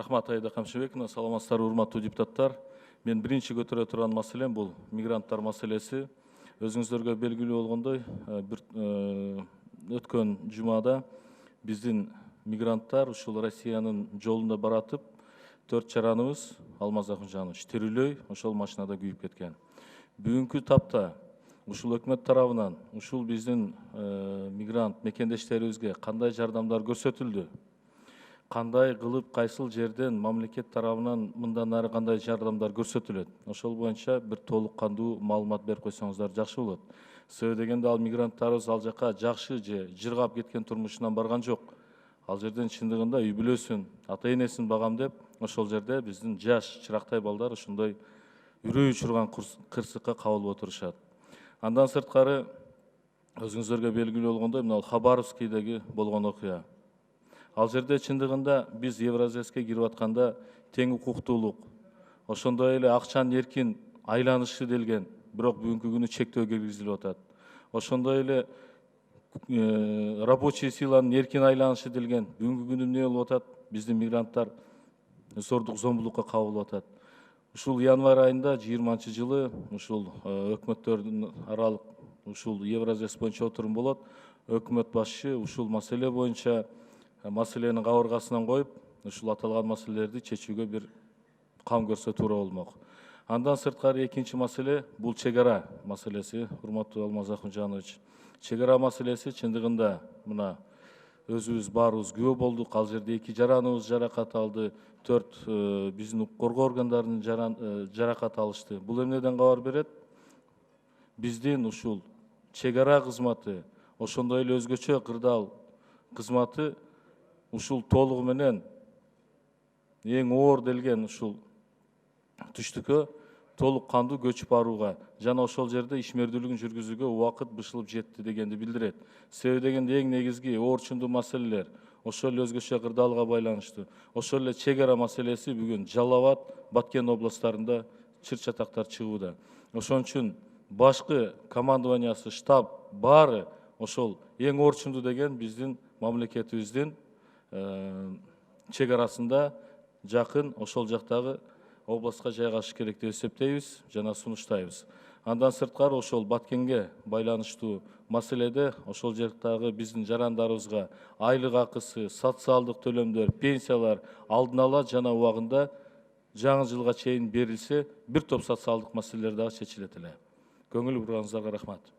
Рахмат Аида Камшыбековна, саламатсыздар урматтуу депутаттар. Мен биринчи көтөрө турган маселем бул мигранттар маселеси. Өзүңүздөргө белгилүү болгондой, өткөн жумада биздин мигранттар ушул Россиянын жолунда баратып, 4 жараныбыз Алмаз Акунжанович тирүүлөй ошол машинада күйүп кеткен. Бүгүнкү тапта ушул өкмөт тарабынан ушул биздин мигрант мекендештерибизге кандай жардамдар көрсөтүлдү? Кандай кылып кайсыл жерден мамлекет тарабынан мындан ары кандай жардамдар көрсөтүлөт? Ошол боюнча бир толук кандуу маалымат берип койсоңуздар жакшы болот. Себеби дегенде ал мигранттарыбыз ал жака жакшы же жыргап кеткен турмушунан барган жок. Ал жерден чындыгында үй бүлөсүн, ата энесин багам ошол жерде биздин жаш чырактай балдар ошондой үрөй учурган кырсыкка кабылып отурушат. Андан сырткары өзүңүздөргө белгилүү болгондой, мына Хабаровскийдеги болгон окуя. Ал жерде чындыгында биз Евразияске кирип атканда тең укуктуулук, ошондой эле акчанын эркин айланышы делген, бирок бүгүнкү күнү чектөө киргизилип атат. Ошондой эле рабочий силанын эркин айланышы делген, бүгүнкү күнү эмне болуп атат? Биздин мигранттар зордук зомбулукка кабылып атат. Ушул январь айында 20-жылы ушул өкмөттөрдүн аралык ушул Евразияс боюнча отурум болот. Өкмөт башчы ушул маселе боюнча маселенин кабыргасынан коюп, ушул аталган маселелерди чечүүгө бир кам көрсө туура болмок. Андан сырткары экинчи маселе бул чек ара маселеси, урматтуу Алмаз Акунжанович. Чек ара маселеси чындыгында мына өзүбүз баарыбыз күбө болдук. Ал жерде 2 жараныбыз жаракат алды, 4 биздин укук коргоо органдарынын жаракат алышты. Бул эмнеден кабар берет? Биздин ушул чек ара кызматы, ошондой эле өзгөчө кырдаал кызматы ушул толугу менен эң оор делген ушул түштүккө толук кандуу көчүп барууга жана ошол жерде ишмердүүлүгүн жүргүзүүгө убакыт бышылып жетти дегенди билдирет. Себеби дегенде эң негизги оорчундуу маселелер ошол эле өзгөчө кырдаалга байланыштуу. Ошол эле чек ара маселеси бүгүн Жалал Абад, Баткен областтарында чыр чатактар чыгууда. Ошон үчүн башкы командованиясы, штаб баары ошол эң оорчундуу деген биздин мамлекетибиздин чек арасында жакын ошол жактагы областка жайгашыш керек деп эсептейбиз жана сунуштайбыз. Андан сырткары ошол Баткенге байланыштуу маселеде ошол жактагы биздин жарандарыбызга айлык акысы, социалдык төлөмдөр, пенсиялар алдын ала жана убагында жаңы жылга чейин берилсе, бир топ социалдык маселелер дагы чечилет эле. Көңүл бурганыңыздарга рахмат.